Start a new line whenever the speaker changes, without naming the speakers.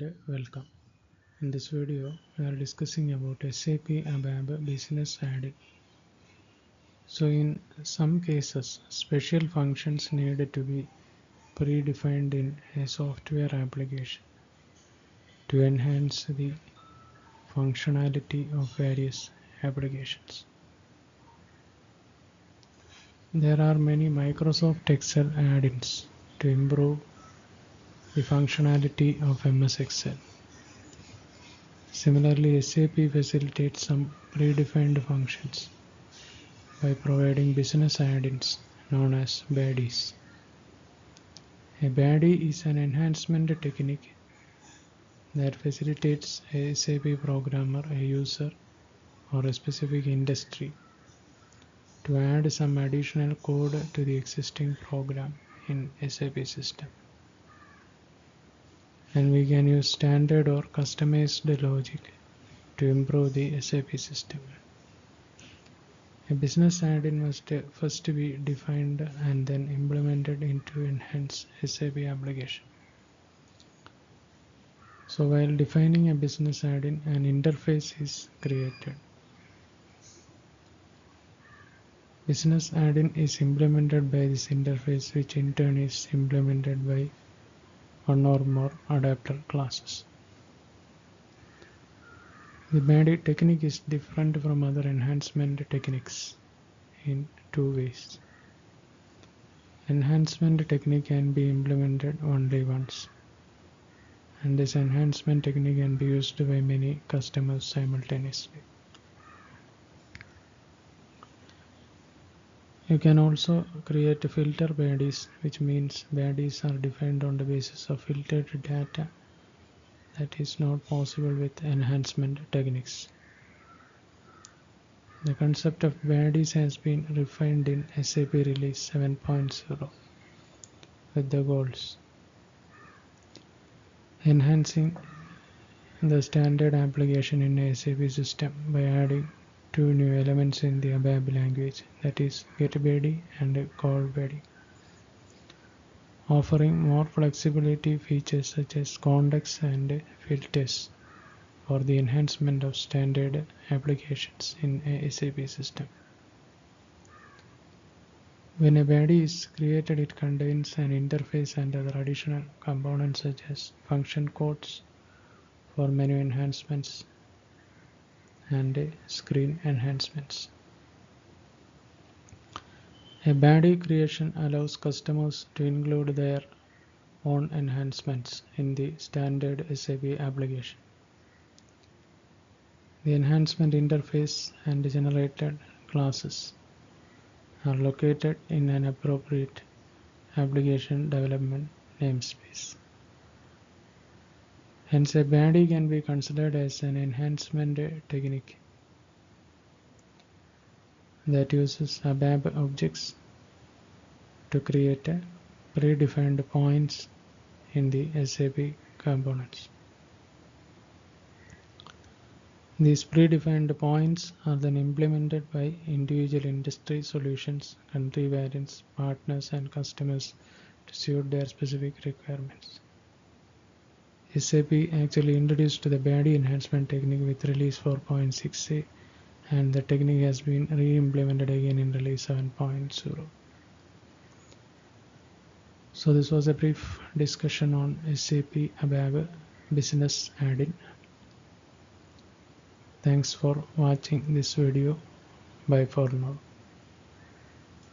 and welcome. In this video, we are discussing about SAP ABAP business add-in. So in some cases, special functions need to be predefined in a software application to enhance the functionality of various applications. There are many Microsoft Excel add-ins to improve the functionality of MS Excel. Similarly, SAP facilitates some predefined functions by providing business add-ins known as baddies. A baddie is an enhancement technique that facilitates a SAP programmer, a user, or a specific industry to add some additional code to the existing program in SAP system. And we can use standard or customized logic to improve the SAP system. A business add-in must first be defined and then implemented into enhance SAP application. So while defining a business add-in, an interface is created. Business add-in is implemented by this interface, which in turn is implemented by one or more adapter classes. The baddie technique is different from other enhancement techniques in two ways. Enhancement technique can be implemented only once, and this enhancement technique can be used by many customers simultaneously. You can also create filter baddies, which means baddies are defined on the basis of filtered data that is not possible with enhancement techniques. The concept of baddies has been refined in SAP Release 7.0 with the goals: enhancing the standard application in a SAP system by adding two new elements in the ABAP language, that is getBaddie and callBaddie, offering more flexibility features such as context and filters for the enhancement of standard applications in a SAP system. When a baddie is created, it contains an interface and other additional components such as function codes for menu enhancements and screen enhancements. A baddie creation allows customers to include their own enhancements in the standard SAP application. The enhancement interface and generated classes are located in an appropriate application development namespace. Hence, a baddie can be considered as an enhancement technique that uses ABAP objects to create predefined points in the SAP components. These predefined points are then implemented by individual industry solutions, country variants, partners, and customers to suit their specific requirements. SAP actually introduced the baddie enhancement technique with release 4.6a, and the technique has been re-implemented again in release 7.0. So this was a brief discussion on SAP ABAP business add-in. Thanks for watching this video. Bye for now.